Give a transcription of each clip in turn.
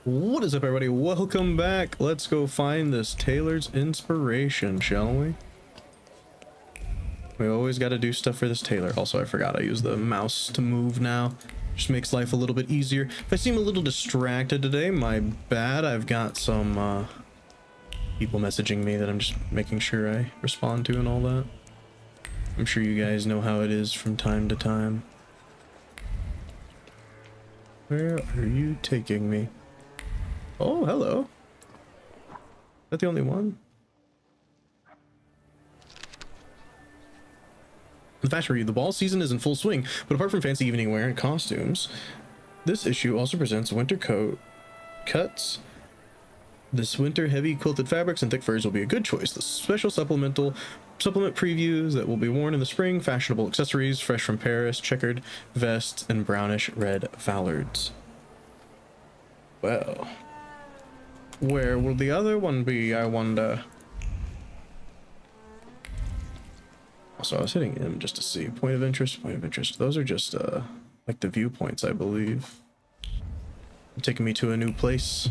What is up, everybody? Welcome back. Let's go find this Taylor's inspiration, shall we? We always got to do stuff for this Taylor. Also, I forgot I use the mouse to move now. Just makes life a little bit easier. If I seem a little distracted today, my bad. I've got some people messaging me that I'm just making sure I respond to and all that. I'm sure you guys know how it is from time to time. Where are you taking me? Oh, hello. Is that the only one? The fashion review. The ball season is in full swing, but apart from fancy evening wear and costumes, this issue also presents winter coat cuts. This winter, heavy quilted fabrics and thick furs will be a good choice. The special supplement previews that will be worn in the spring, fashionable accessories, fresh from Paris, checkered vests, and brownish red fallards. Well, where will the other one be, I wonder? Also, I was hitting him just to see. Point of interest, point of interest. Those are just, like the viewpoints, I believe. Taking me to a new place.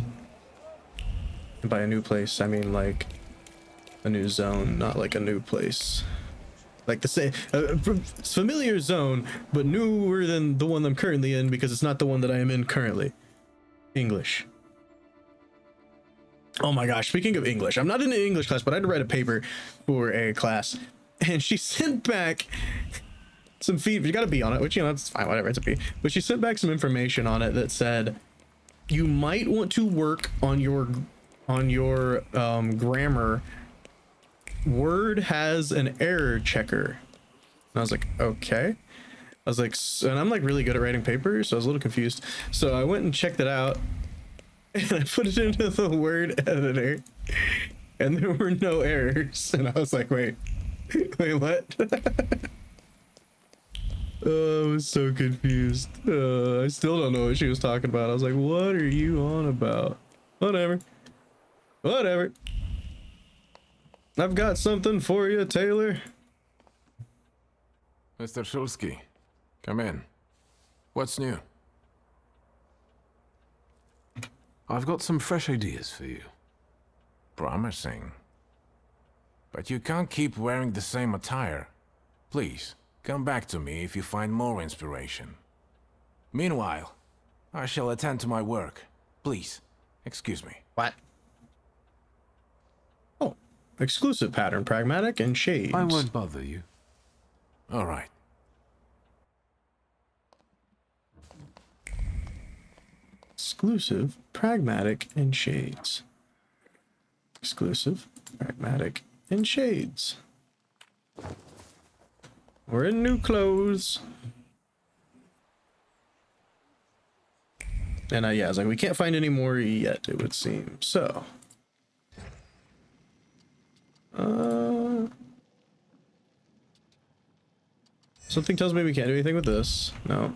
And by a new place, I mean, like, a new zone, not like a new place. Like the same, familiar zone, but newer than the one I'm currently in because it's not the one that I am in currently. English. Oh my gosh, speaking of English, I'm not in an English class, but I had to write a paper for a class. And she sent back some feedback. You got a B on it, which, you know, that's fine, whatever, it's a B. But she sent back some information on it that said you might want to work on your grammar. Word has an error checker. And I was like, okay. I was like, and I'm like really good at writing papers, so I was a little confused. So I went and checked it out, and I put it into the word editor, and there were no errors. And I was like, wait, what? Oh, I was so confused. I still don't know what she was talking about. I was like, what are you on about? Whatever. Whatever. I've got something for you, Taylor. Mr. Szulski, come in. What's new? I've got some fresh ideas for you. Promising. But you can't keep wearing the same attire. Please, come back to me if you find more inspiration. Meanwhile, I shall attend to my work. Please, excuse me. What? Oh, exclusive pattern, pragmatic, and shades. I won't bother you. All right. Exclusive, pragmatic, and shades. Exclusive, pragmatic, and shades. We're in new clothes. And yeah, I was like, we can't find any more yet, it would seem. So. Something tells me we can't do anything with this. No.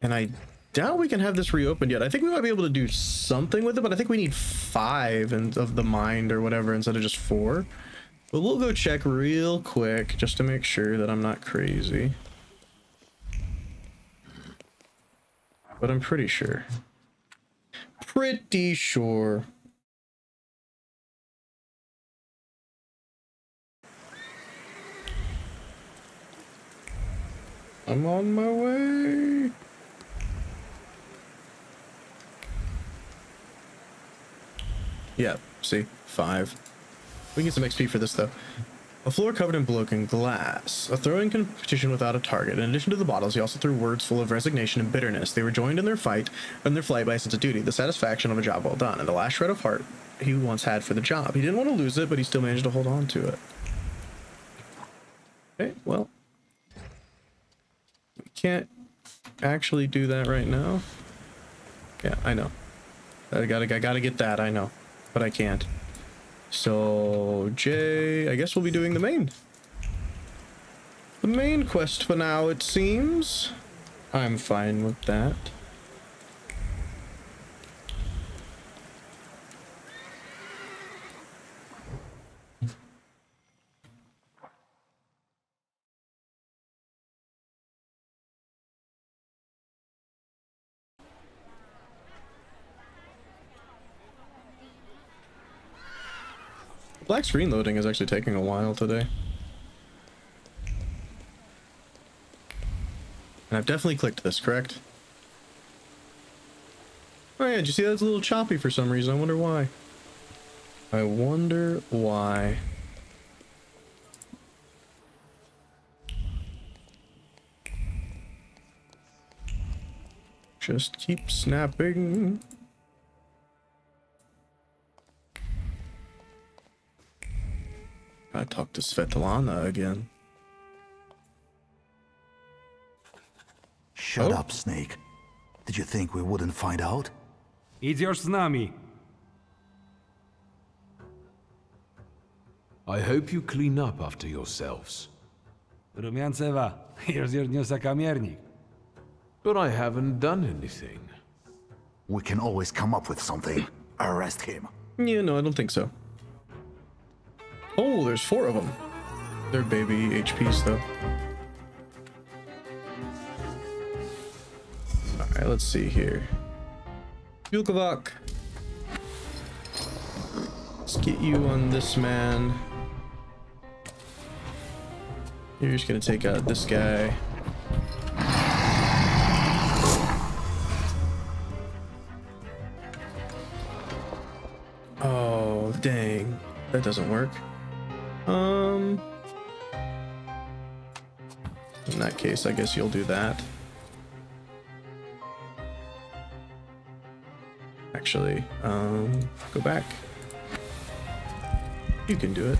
And I doubt we can have this reopened yet. I think we might be able to do something with it, but I think we need 5 of the mind or whatever instead of just 4. But we'll go check real quick just to make sure that I'm not crazy. But I'm pretty sure. Pretty sure. I'm on my way. Yeah, see, 5. We can get some XP for this though. A floor covered in broken glass. A throwing competition without a target. In addition to the bottles, he also threw words full of resignation and bitterness. They were joined in their flight by a sense of duty, the satisfaction of a job well done, and the last shred of heart he once had for the job. He didn't want to lose it, but he still managed to hold on to it. Okay, well. We can't actually do that right now. Yeah, I know. I gotta get that, I know. But I can't. So, Jay, I guess we'll be doing the main quest for now, it seems. I'm fine with that. Black screen loading is actually taking a while today. And I've definitely clicked this, correct? Oh yeah, did you see that's a little choppy for some reason? I wonder why. I wonder why. Just keep snapping. I talked to Svetlana again. Shut up, Snake. Did you think we wouldn't find out? Идешь с нами. I hope you clean up after yourselves. Rumянцева, развернёт сокамерник. But I haven't done anything. We can always come up with something. Arrest him. Yeah, no, I don't think so. Oh, there's 4 of them. They're baby HPs though. Alright, let's see here. Yulkovak. Let's get you on this man. You're just gonna take out this guy. Oh, dang. That doesn't work. In that case, I guess you'll do that. Actually, go back. You can do it.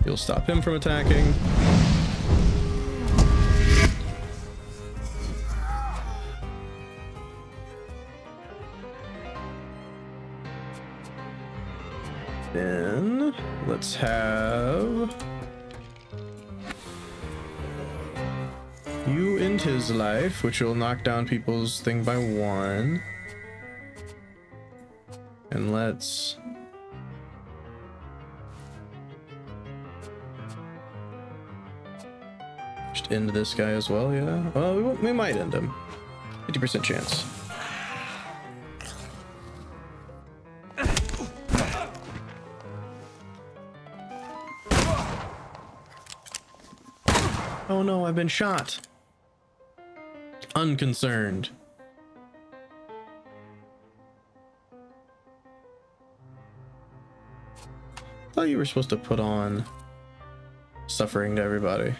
You'll stop him from attacking. Then let's have you end his life, which will knock down people's thing by 1. And let's just end this guy as well. Yeah, well, we might end him. 50% chance. Oh no, I've been shot. Unconcerned. I thought you were supposed to put on suffering to everybody.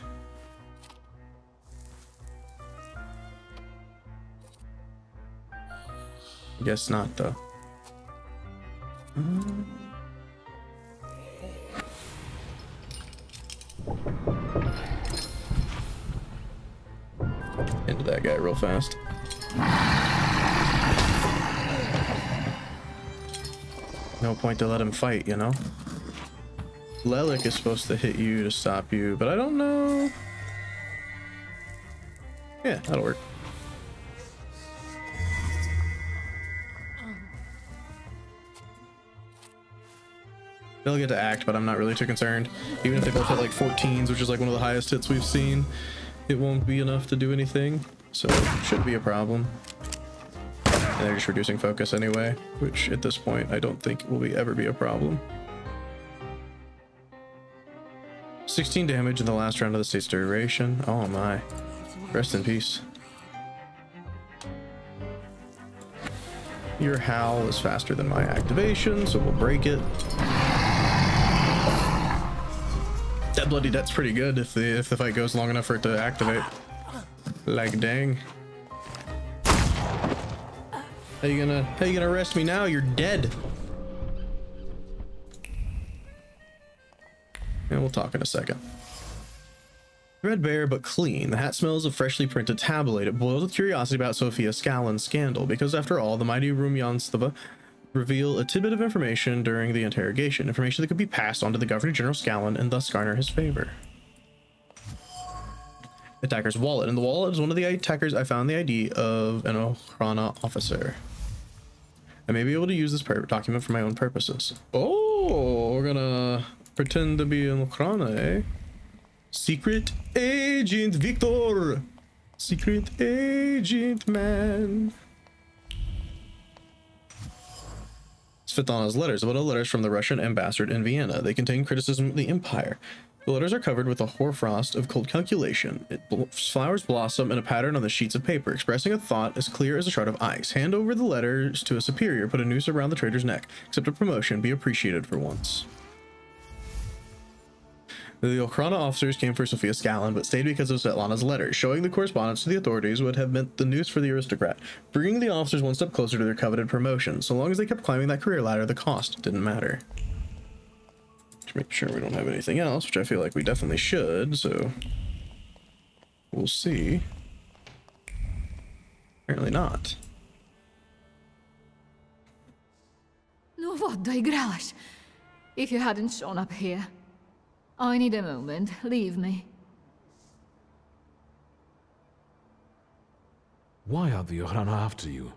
Guess not though. Into that guy real fast. No point to let him fight, you know? Lelik is supposed to hit you to stop you, but I don't know. Yeah, that'll work. They'll get to act, but I'm not really too concerned. Even if they both hit like 14s, which is like one of the highest hits we've seen, it won't be enough to do anything, so it shouldn't be a problem. And they're just reducing focus anyway, which at this point I don't think will ever be a problem. 16 damage in the last round of the state's duration. Oh my. Rest in peace. Your howl is faster than my activation, so we'll break it. That bloody debt's pretty good if the fight goes long enough for it to activate. Like dang. How you gonna arrest me now? You're dead. And we'll talk in a second. Threadbare but clean, the hat smells of freshly printed tabloid. It boils with curiosity about Sofia Scalen's scandal, because after all, the mighty Rumyanstava reveal a tidbit of information during the interrogation, information that could be passed on to the Governor General Scalen and thus garner his favor. Attacker's wallet. In the wallet is one of the attackers. I found the ID of an Okhrana officer. I may be able to use this document for my own purposes. Oh, we're gonna pretend to be an Okhrana, eh? Secret Agent Wiktor! Secret Agent Man! It's Svetlana's letters, about letters from the Russian ambassador in Vienna. They contain criticism of the empire. The letters are covered with a hoarfrost of cold calculation. Flowers blossom in a pattern on the sheets of paper, expressing a thought as clear as a shard of ice. Hand over the letters to a superior, put a noose around the traitor's neck. Accept a promotion, be appreciated for once. The Okhrana officers came for Sofia Scallon, but stayed because of Svetlana's letters. Showing the correspondence to the authorities would have meant the noose for the aristocrat, bringing the officers one step closer to their coveted promotion. So long as they kept climbing that career ladder, the cost didn't matter. To make sure we don't have anything else, which I feel like we definitely should, so we'll see. Apparently not. No what, doigrałaś? If you hadn't shown up here. I need a moment. Leave me. Why are the Okhrana after you?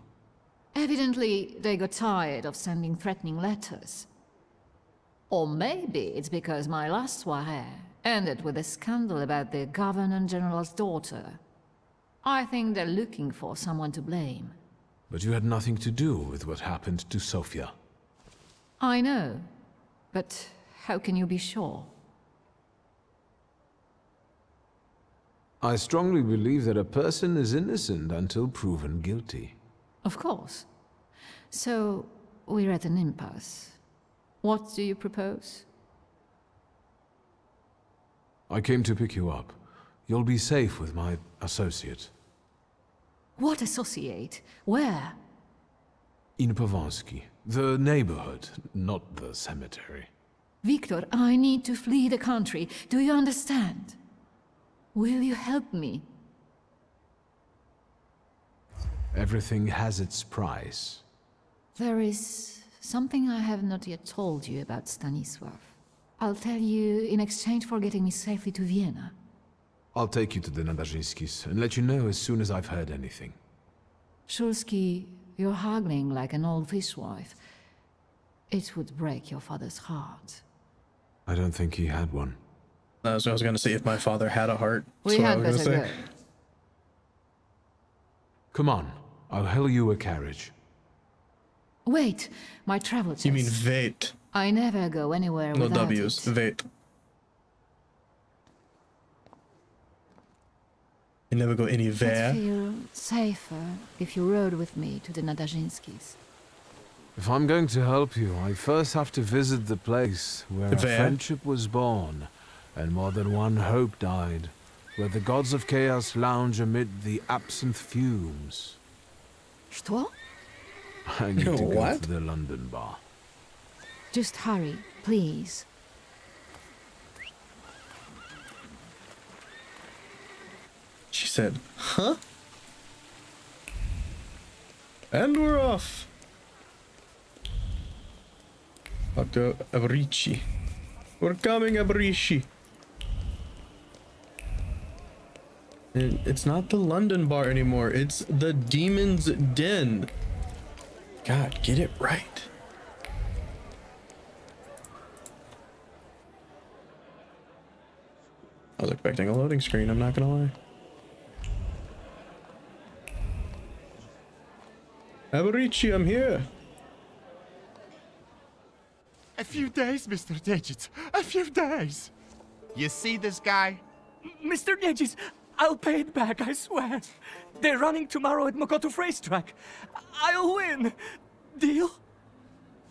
Evidently, they got tired of sending threatening letters. Or maybe it's because my last soirée ended with a scandal about the Governor-General's daughter. I think they're looking for someone to blame. But you had nothing to do with what happened to Sofia. I know, but how can you be sure? I strongly believe that a person is innocent until proven guilty. Of course. So, we're at an impasse. What do you propose? I came to pick you up. You'll be safe with my associate. What associate? Where? In Pavansky. The neighborhood, not the cemetery. Wiktor, I need to flee the country. Do you understand? Will you help me? Everything has its price. There is something I have not yet told you about Stanisław. I'll tell you in exchange for getting me safely to Vienna. I'll take you to the Nadarzyńskis and let you know as soon as I've heard anything. Szulski, you're haggling like an old fishwife. It would break your father's heart. I don't think he had one. That's what I was going to say, if my father had a heart. We had better go. Come on, I'll hail you a carriage. Wait, my travel chest. You mean wait? I never go anywhere No without W's, it. wait. You never go anywhere. I'd feel safer if you rode with me to the Nadarzyńskis. If I'm going to help you, I first have to visit the place where a friendship was born, and more than one hope died, where the gods of chaos lounge amid the absinthe fumes. Что? I need to go What? to the London bar. Just hurry, please. She said, huh? And we're off. Dr. Abrici. We're coming, Abrici. And it's not the London bar anymore. It's the Demon's Den. God, get it right. I was expecting a loading screen, I'm not gonna lie. Abrici, I'm here. A few days, Mr. Digits. A few days. You see this guy? Mr. Digits, I'll pay it back, I swear. They're running tomorrow at Mokotów racetrack. I'll win. Deal?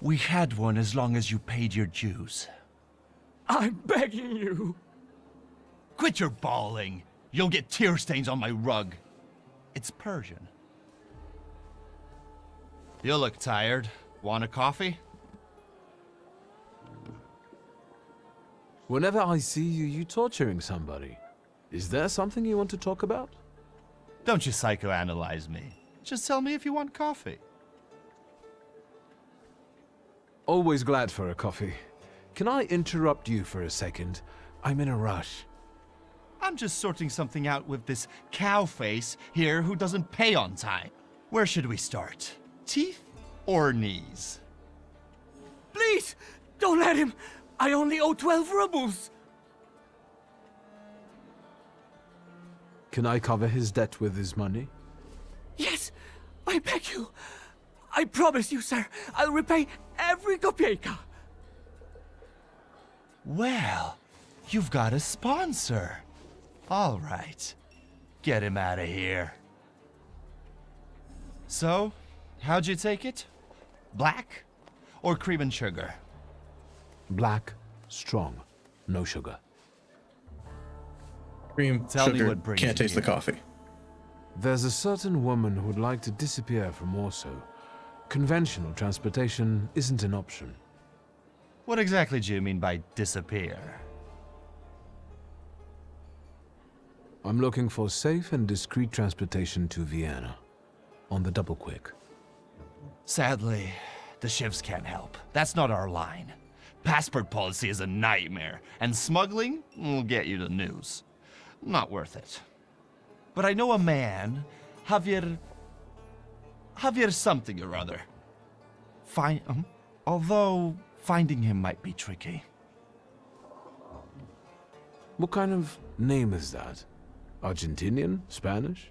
We had one as long as you paid your dues. I'm begging you. Quit your bawling. You'll get tear stains on my rug. It's Persian. You look tired. Want a coffee? Whenever I see you, you torturing somebody. Is there something you want to talk about? Don't you psychoanalyze me. Just tell me if you want coffee. Always glad for a coffee. Can I interrupt you for a second? I'm in a rush. I'm just sorting something out with this cow face here who doesn't pay on time. Where should we start? Teeth or knees? Please, don't let him. I only owe 12 rubles. Can I cover his debt with his money? Yes, I beg you. I promise you, sir, I'll repay every kopieka. Well, you've got a sponsor. All right. Get him out of here. So, how'd you take it? Black or cream and sugar? Black, strong, no sugar. Cream, Tell me sugar, what brings can't you taste the here. coffee. There's a certain woman who would like to disappear from Warsaw. Conventional transportation isn't an option. What exactly do you mean by disappear? I'm looking for safe and discreet transportation to Vienna. On the double quick. Sadly, the shivs can't help. That's not our line. Passport policy is a nightmare, and smuggling will get you the news. Not worth it. But I know a man, Javier something or other. Although finding him might be tricky. What kind of name is that? Argentinian? Spanish?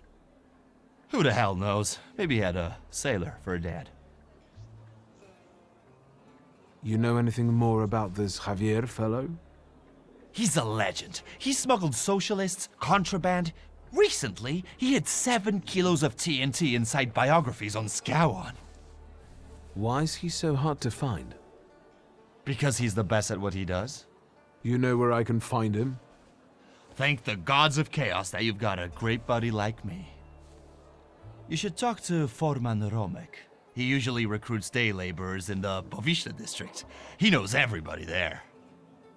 Who the hell knows? Maybe he had a sailor for a dad. You know anything more about this Javier fellow? He's a legend. He smuggled socialists, contraband. Recently, he hid 7 kilos of TNT inside biographies on Scowan. Why is he so hard to find? Because he's the best at what he does. You know where I can find him? Thank the gods of chaos that you've got a great buddy like me. You should talk to Forman Romek. He usually recruits day laborers in the Powiśle district. He knows everybody there.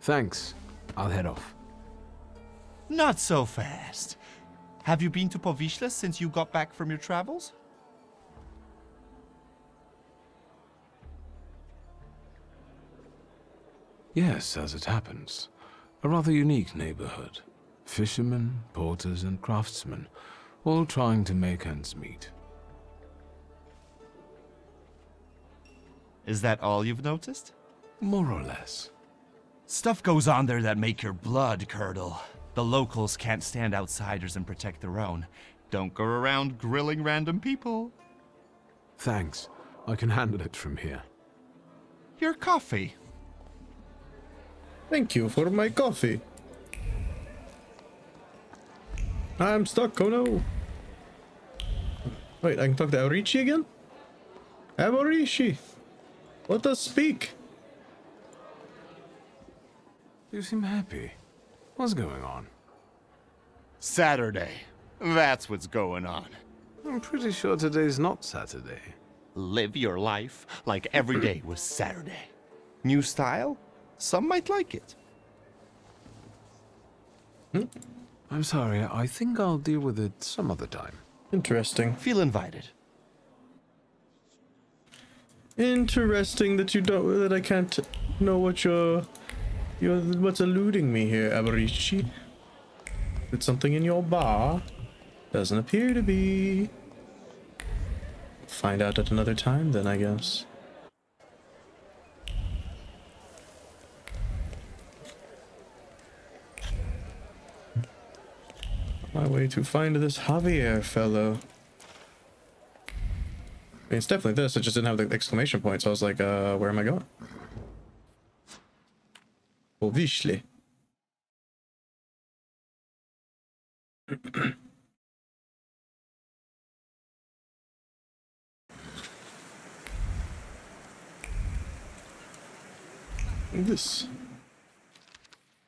Thanks. I'll head off. Not so fast. Have you been to Powiśle since you got back from your travels? Yes, as it happens. A rather unique neighborhood. Fishermen, porters, and craftsmen, all trying to make ends meet. Is that all you've noticed? More or less. Stuff goes on there that make your blood curdle. The locals can't stand outsiders and protect their own. Don't go around grilling random people. Thanks. I can handle it from here. Your coffee. Thank you for my coffee. I'm stuck, oh no. Wait, I can talk to Aurici again? Aurici, let us speak. You seem happy. What's going on? Saturday. That's what's going on. I'm pretty sure today's not Saturday. Live your life like every day was Saturday. New style? Some might like it. I'm sorry, I think I'll deal with it some other time. Interesting. Feel invited. Interesting that you don't, that I can't know what what's eluding me here, Aurici. It's something in your bar. Doesn't appear to be. Find out at another time then, I guess. My way to find this Javier fellow. I mean, it's definitely this. It just didn't have the exclamation point, so I was like, where am I going? Powiśle. This.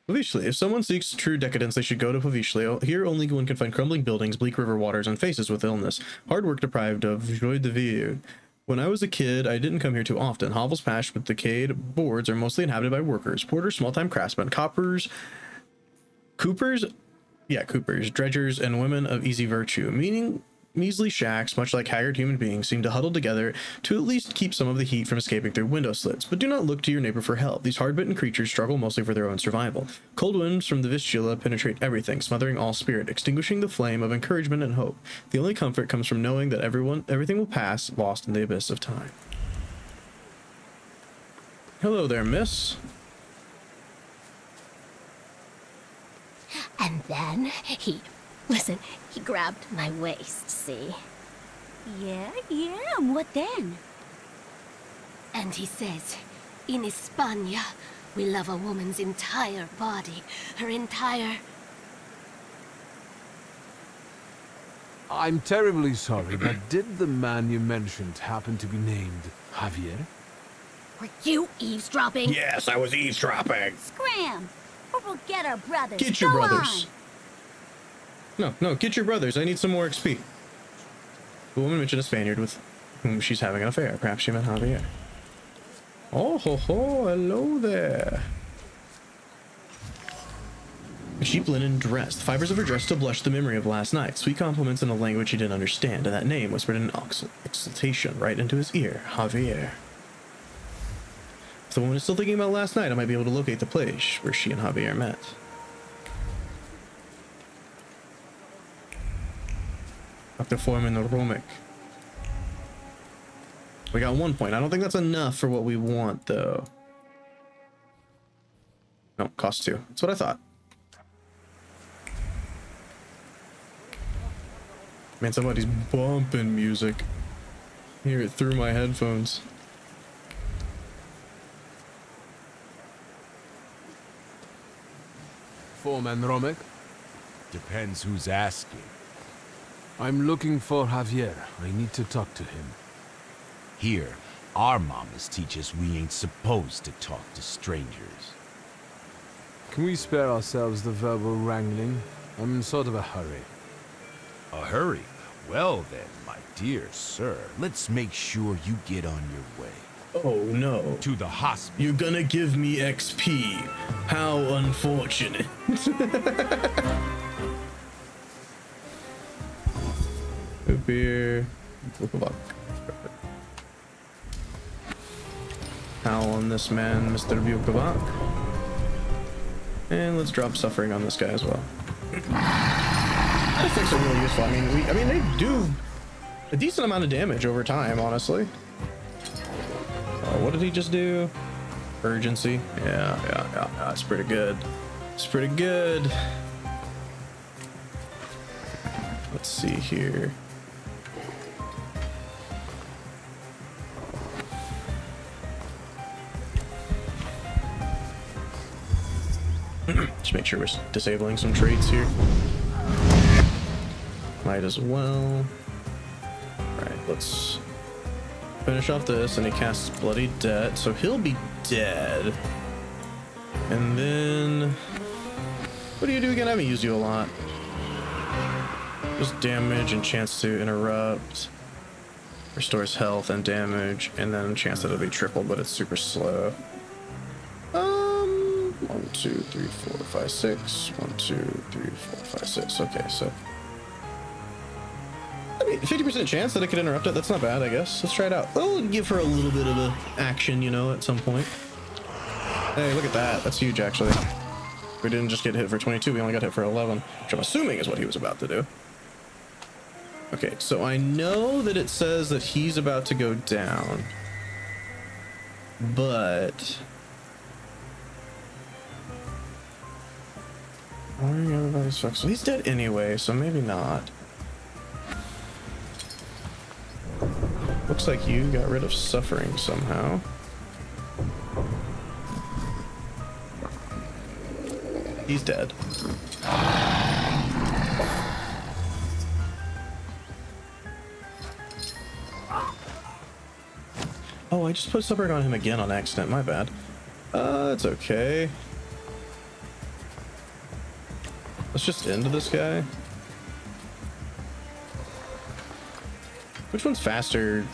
Powiśle. If someone seeks true decadence, they should go to Powiśle. Here only one can find crumbling buildings, bleak river waters, and faces with illness. Hard work deprived of joie de vivre. When I was a kid, I didn't come here too often. Hovels patched with decayed boards are mostly inhabited by workers. Porters, small-time craftsmen, coopers, dredgers, and women of easy virtue. Meaning, measly shacks, much like haggard human beings, seem to huddle together to at least keep some of the heat from escaping through window slits. But do not look to your neighbor for help. These hard-bitten creatures struggle mostly for their own survival. Cold winds from the Vistula penetrate everything, smothering all spirit, extinguishing the flame of encouragement and hope. The only comfort comes from knowing that everything will pass, lost in the abyss of time. Hello there, miss. And then he grabbed my waist, see? Yeah, and what then? And he says, in España, we love a woman's entire body, her entire... I'm terribly sorry, but did the man you mentioned happen to be named Javier? Were you eavesdropping? Yes, I was eavesdropping. Scram! Or we'll get our brothers. Get your Go brothers. No, get your brothers. I need some more XP. The woman mentioned a Spaniard with whom she's having an affair. Perhaps she meant Javier. Oh, ho, ho, hello there. A cheap linen dress. The fibers of her dress still blushed the memory of last night. Sweet compliments in a language he didn't understand, and that name whispered an exultation right into his ear. Javier. If the woman is still thinking about last night, I might be able to locate the place where she and Javier met. Dr. Foreman Romic. We got 1 point. I don't think that's enough for what we want, though. No, cost 2. That's what I thought. Man, somebody's bumping music. I hear it through my headphones. Foreman Romic? Depends who's asking. I'm looking for Javier. I need to talk to him. Here, our mamas teach us we ain't supposed to talk to strangers. Can we spare ourselves the verbal wrangling? I'm in sort of a hurry. A hurry? Well then, my dear sir, let's make sure you get on your way. Oh no. To the hospital. You're gonna give me XP. How unfortunate. Up here. Howl on this man, Mr. Vukovac. And let's drop suffering on this guy as well. I think they're really useful. I mean, they do a decent amount of damage over time, honestly. What did he just do? Urgency. Yeah, it's pretty good. It's pretty good. Let's see here. Just make sure we're disabling some traits here. Might as well. Alright, let's finish off this, and he casts Bloody Debt, so he'll be dead. And then... what do you do again? I haven't used you a lot. Just damage and chance to interrupt. Restores health and damage, and then chance that it'll be triple, but it's super slow. 1, 2, 3, 4, 5, 6. 1, 2, 3, 4, 5, 6. Okay, so... I mean, 50% chance that it could interrupt it. That's not bad, I guess. Let's try it out. We'll give her a little bit of a action, you know, at some point. Hey, look at that. That's huge, actually. We didn't just get hit for 22. We only got hit for 11, which I'm assuming is what he was about to do. Okay, so I know that it says that he's about to go down. But... everybody's fucked. So he's dead anyway, so maybe not. Looks like you got rid of suffering somehow. He's dead. Oh, I just put suffering on him again on accident. My bad. It's okay. Let's just end this guy. Which one's faster?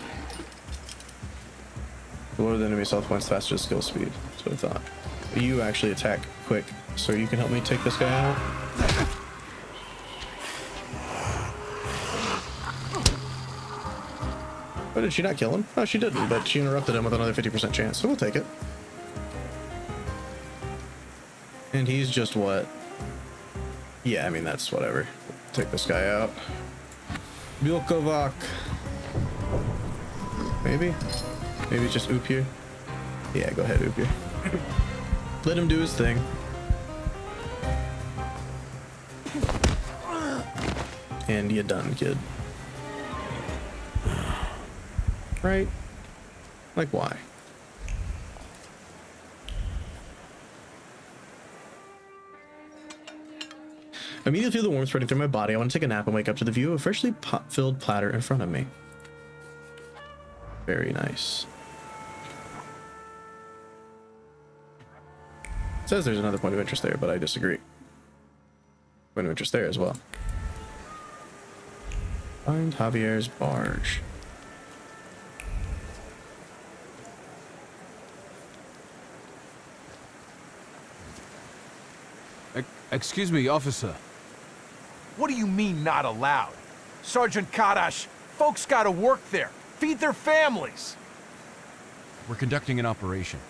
Lower the enemy's health points, faster skill speed. That's what I thought. But you actually attack quick, so you can help me take this guy out. Oh, did she not kill him? Oh, she didn't, but she interrupted him with another 50% chance, so we'll take it. And he's just what? Yeah, I mean, that's whatever. Take this guy out. Vukovac. Maybe? Maybe just oop here? Yeah, go ahead, oop here. Let him do his thing. And you're done, kid. Right? Like, why? I immediately feel the warmth spreading through my body. I want to take a nap and wake up to the view of a freshly filled platter in front of me. Very nice. It says there's another point of interest there, but I disagree. Point of interest there as well. Find Javier's barge. Excuse me, officer. What do you mean, not allowed? Sergeant Kadash, folks gotta work there. Feed their families. We're conducting an operation.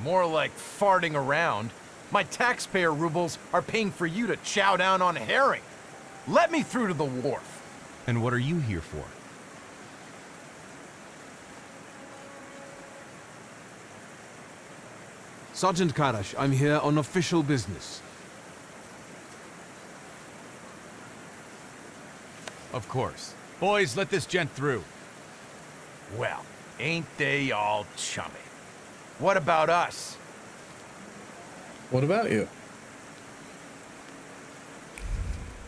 More like farting around. My taxpayer rubles are paying for you to chow down on herring. Let me through to the wharf. And what are you here for? Sergeant Kadash, I'm here on official business. Of course. Boys, let this gent through. Well, ain't they all chummy? What about us? What about you?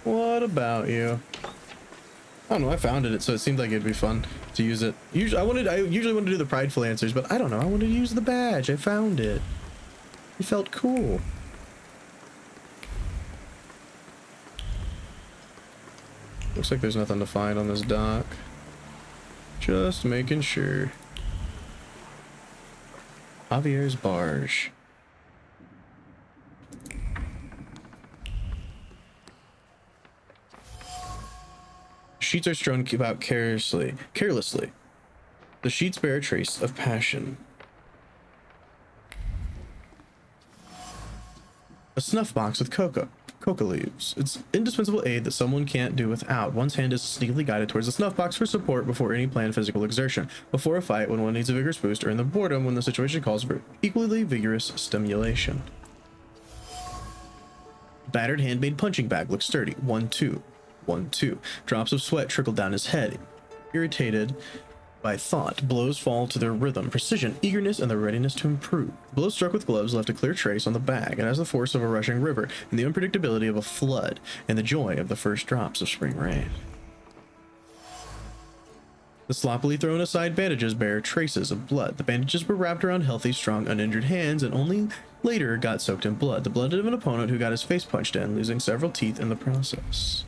What about you? I don't know, I founded it, so it seemed like it'd be fun to use it. I usually want to do the prideful answers, but I don't know, I wanted to use the badge. I found it. It felt cool. Looks like there's nothing to find on this dock. Just making sure. Javier's barge. Sheets are strewn about carelessly. The sheets bear a trace of passion. A snuff box with coca leaves. It's indispensable aid that someone can't do without. One's hand is sneakily guided towards the snuff box for support before any planned physical exertion, before a fight when one needs a vigorous boost, or in the boredom when the situation calls for equally vigorous stimulation. Battered handmade punching bag looks sturdy. 1, 2. 1, 2. Drops of sweat trickle down his head. Irritated by thought, blows fall to their rhythm, precision, eagerness, and the readiness to improve. Blows struck with gloves left a clear trace on the bag, and has the force of a rushing river, and the unpredictability of a flood, and the joy of the first drops of spring rain. The sloppily thrown aside bandages bear traces of blood. The bandages were wrapped around healthy, strong, uninjured hands, and only later got soaked in blood. The blood of an opponent who got his face punched in, losing several teeth in the process.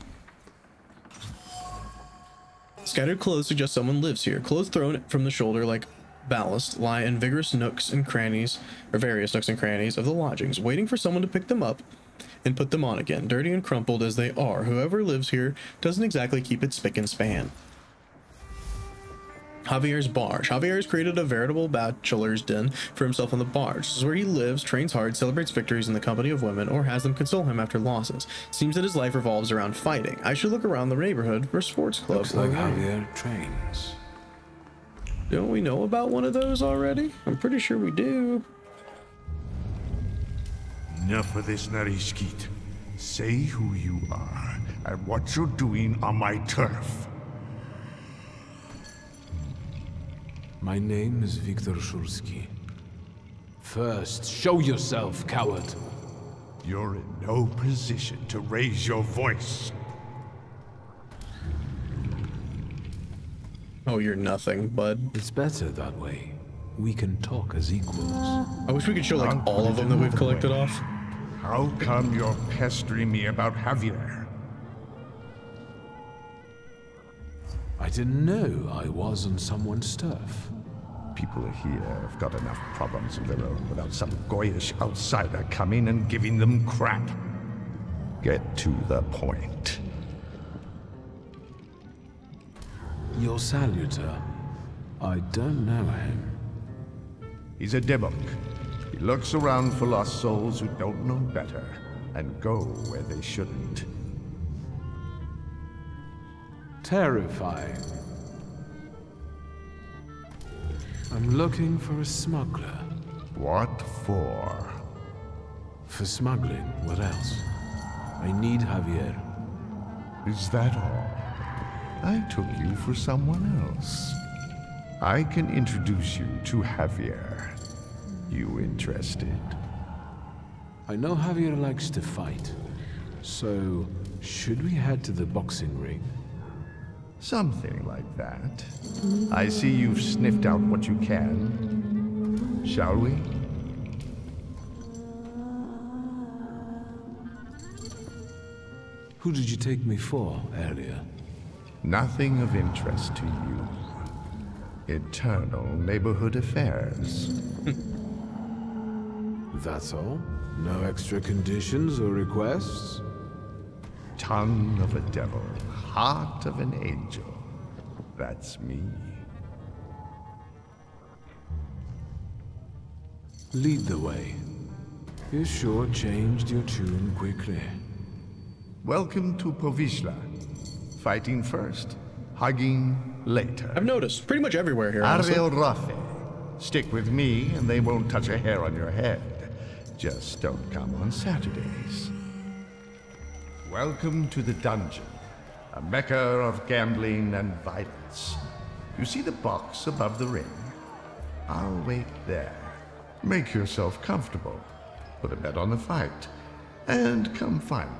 Scattered clothes suggest someone lives here. Clothes thrown from the shoulder like ballast lie in various nooks and crannies of the lodgings, waiting for someone to pick them up and put them on again. Dirty and crumpled as they are, whoever lives here doesn't exactly keep it spick and span. Javier's barge. Javier has created a veritable bachelor's den for himself on the barge. This is where he lives, trains hard, celebrates victories in the company of women, or has them console him after losses. Seems that his life revolves around fighting. I should look around the neighborhood for a sports club. Looks like Javier trains. Don't we know about one of those already? I'm pretty sure we do. Enough of this, Narishkit. Say who you are and what you're doing on my turf. My name is Wiktor Szulski. First, show yourself, coward. You're in no position to raise your voice. Oh, you're nothing, bud. It's better that way. We can talk as equals. I wish we could show, like, all of them that we've collected off. How come you're pestering me about Javier? I didn't know I was on someone's turf. People here have got enough problems of their own without some goyish outsider coming and giving them crap. Get to the point. Your salutor. I don't know him. He's a debunk. He looks around for lost souls who don't know better and go where they shouldn't. Terrifying. I'm looking for a smuggler. What for? For smuggling. What else? I need Javier. Is that all? I took you for someone else. I can introduce you to Javier. You interested? I know Javier likes to fight. So, should we head to the boxing ring? Something like that. I see you've sniffed out what you can. Shall we? Who did you take me for earlier? Nothing of interest to you. Eternal neighborhood affairs. That's all? No extra conditions or requests? Tongue of a devil, heart of an angel. That's me. Lead the way. You sure changed your tune quickly. Welcome to Povizla. Fighting first, hugging later. I've noticed pretty much everywhere here. Ariel Rafe. Stick with me and they won't touch a hair on your head. Just don't come on Saturdays. Welcome to the dungeon, a mecca of gambling and violence. You see the box above the ring? I'll wait there. Make yourself comfortable. Put a bet on the fight. And come find me.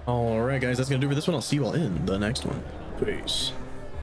Alright guys, that's gonna do for this one. I'll see you all in the next one. Peace.